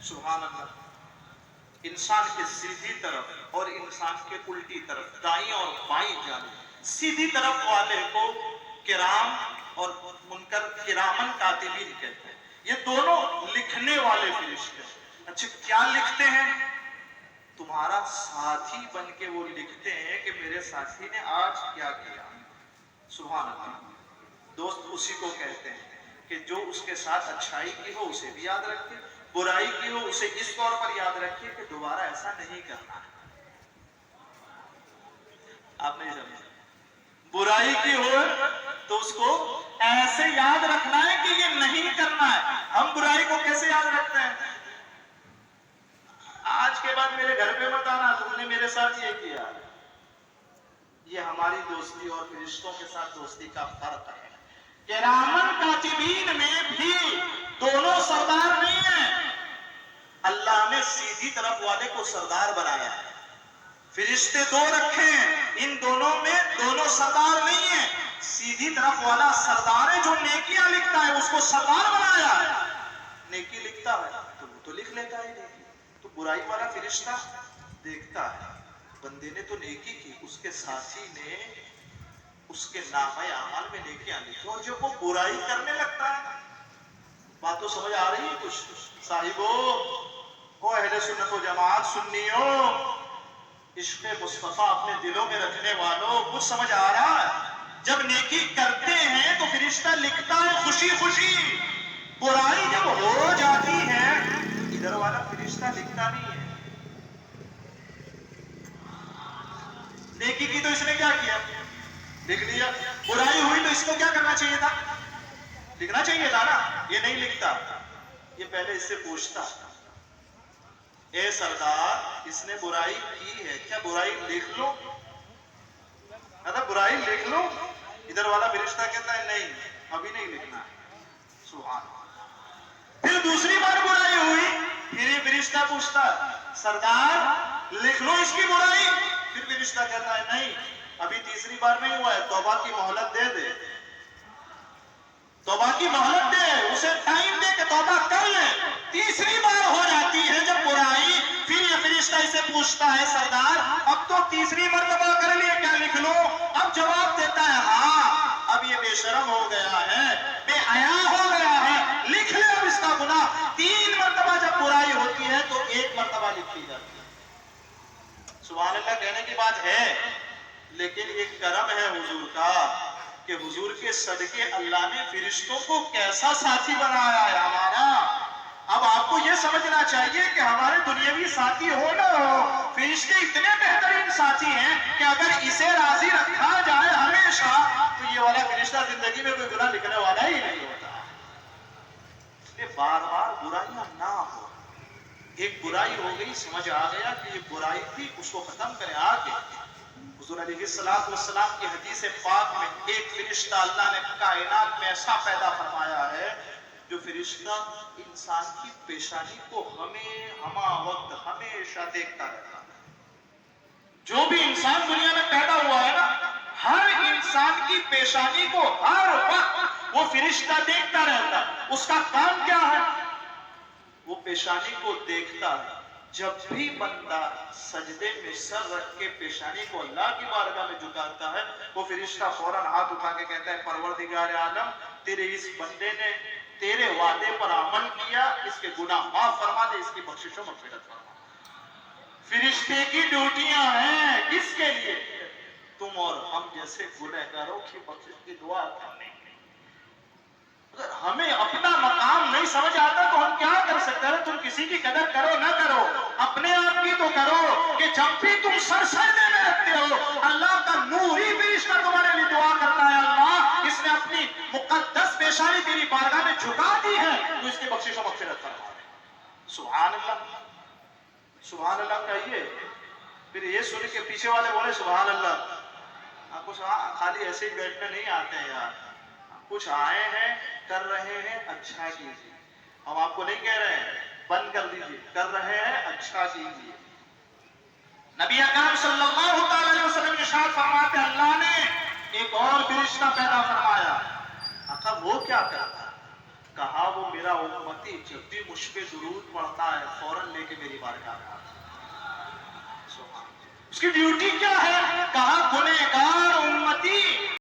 سبحان اللہ. انسان کے سیدھی طرف اور انسان کے الٹی طرف، دائیں اور بائیں جانب، سیدھی طرف والے کو کرام اور منکر کرامن کاتبین کہتے ہیں. یہ دونوں لکھنے والے فرشتے. اچھا کیا لکھتے ہیں؟ تمہارا ساتھی بن کے وہ لکھتے ہیں کہ میرے ساتھی نے آج کیا کیا. سبحان اللہ. دوست اسی کو کہتے ہیں کہ جو اس کے ساتھ اچھائی کی ہو اسے بھی یاد رکھے، برائی کی ہو اسے اس طور پر یاد رکھے کہ دوبارہ ایسا نہیں کرنا ہے. آپ نہیں سمجھے؟ برائی کی ہو تو اس کو ایسے یاد رکھنا ہے کہ یہ نہیں کرنا ہے. ہم برائی کو کیسے یاد رکھتے ہیں؟ آج کے بعد میرے گھر پہ مت آنا، تم نے میرے ساتھ یہ کیا. یہ ہماری دوستی اور فرشتوں کے ساتھ دوستی کا فرق ہے. کرامن کاتبین میں بھی دونوں سردار نہیں ہیں. اللہ نے سیدھی طرف والے کو سردار بنایا ہے. فرشتے دو رکھے ہیں، ان دونوں میں دونوں سردار نہیں ہیں. سیدھی طرف والا سردار ہے جو نیکیاں لکھتا ہے، اس کو سردار بنایا ہے. نیکی لکھتا ہے تو وہ تو لکھ لیتا ہے نیکی. تو برائی والا فرشتہ دیکھتا ہے بندے نے تو نیکی کی، اس کے ساتھی نے اس کے نامہ اعمال میں نیکیاں لکھی، اور جب وہ برائی کرنے لگتا ہے. بات تو سمجھ آ رہی ہے کچھ صاحبوں؟ او اہل سنت و جماعت، سنیوں، عشق مصطفیٰ اپنے دلوں میں رکھنے والوں، کچھ سمجھ آ رہا ہے؟ جب نیکی کرتے ہیں تو فرشتہ لکھتا ہے خوشی خوشی. برائی جب ہو جاتی ہے ادھر والا فرشتہ لکھتا نہیں ہے. نیکی کی تو اس نے کیا کیا؟ لکھ لیا. برائی ہوئی تو اس کو کیا کرنا چاہیے تھا؟ لکھنا چاہیے تھا نا. یہ نہیں لکھتا. یہ پہلے اس سے پوچھتا، اے سردار اس نے برائی کی ہے، کیا برائی لکھ لو؟ برائی لکھ لو. ادھر والا فرشتہ کہتا ہے نہیں ابھی نہیں لکھنا ہے. سبحان اللہ. پھر دوسری بار برائی ہوئی، پھر یہ فرشتہ پوچھتا سردار لکھ لو اس کی برائی. پھر فرشتہ کہتا ہے نہیں ابھی تیسری بار نہیں ہوا ہے، توبہ کی مہلت دے دے. توبہ کی مہلت دے، اسے ٹائم دے کہ توبہ کر لے. تیسری بار ہو جاتی ہے جب برائی، پھر یہ فرشتہ اسے پوچھتا ہے سردار اب تو تیسری مرتبہ کر لیے، کیا لکھ لو؟ اب جواب دیتا ہے ہاں اب یہ بے شرم ہو گیا ہے، بے حیا ہو گیا ہے، لکھ لے اب اس کا گناہ. 3 مرتبہ جب برائی ہوتی ہے تو 1 مرتبہ لکھی جاتی ہے. سبحان اللہ. کہنے کی بات ہے، لیکن یہ کرم ہے حضور کا کہ حضور کے صدقے اللہ نے فرشتوں کو کیسا ساتھی بنایا ہے ہمارا. اب آپ کو یہ سمجھنا چاہیے کہ ہمارے دنیاوی ساتھی ہو نہ ہو، فرشتے اتنے بہترین ساتھی ہیں کہ اگر اسے راضی رکھا جائے ہمیشہ تو یہ والا فرشتہ زندگی میں کوئی گناہ لکھنے والا ہی نہیں ہوتا. بار بار برائیاں نہ ہو. ایک برائی ہو گئی، سمجھ آ گیا کہ یہ برائی تھی، اس کو ختم کریں. آگے حضور علیہ السلام کی حدیث پاک میں ایک فرشتہ اللہ نے کائنات میں ایسا پیدا فرمایا ہے جو فرشتہ انسان کی پیشانی کو ہمہ وقت ہمیشہ دیکھتا رہتا ہے. جو بھی انسان دنیا میں پیدا ہوا ہے نا، ہر انسان کی پیشانی کو ہر وقت وہ فرشتہ دیکھتا رہتا ہے. اس کا کام کیا ہے؟ وہ پیشانی کو دیکھتا ہے. جب بھی بندہ سجدے میں سر رکھ کے پیشانی کو اللہ کی بارگاہ میں جھکاتا ہے، وہ فرشتہ فوراً ہاتھ اٹھا کے کہتا ہے پروردگار عالم تیرے اس بندے نے تیرے وعدے پر عمل کیا، اس کے گناہ معاف فرما دے، اس کی بخشش و مغفرت فرما. فرشتے کی ڈیوٹیاں ہیں کس کے لیے؟ تم اور ہم جیسے گنہگاروں کی بخشش کی دعا کرنے. اگر ہمیں اپنا مقام نہیں سمجھ آتا تو ہم کیا کر سکتے ہیں؟ تم کسی کی قدر کرو نہ کرو، اپنے آپ کی تو کرو کہ جب بھی تم سر سجدے میں رکھتے ہو اللہ کا نوری فرشتہ تمہارے لیے دعا کرتا ہے اللہ اس نے اپنی مقدس پیشانی تیری بارگاہ میں جھکا دی ہے تو اس کی بخشش و مغفرت فرما دے. سبحان اللہ. سبحان اللہ کہیے. پھر یہ سن کے پیچھے والے بولے سبحان اللہ. آپ کو خالی ایسے ہی بیٹھنے نہیں آتے ہیں یار، کچھ آئے ہیں کر رہے ہیں اچھا کیجیے. ہم آپ کو نہیں کہہ رہے ہیں بند کر دیجیے، کر رہے ہیں اچھا کیجیے. نبی اکرم صلی اللہ علیہ وسلم ارشاد فرماتے اللہ نے ایک اور فرشتہ پیدا فرمایا. آقا وہ کیا کرتا؟ کہا وہ میرا میرا امتی جب بھی مجھ پہ درود پڑھتا ہے فوراً لے کے میری بارگاہ میں آتا ہے۔ اس کی ڈیوٹی کیا ہے؟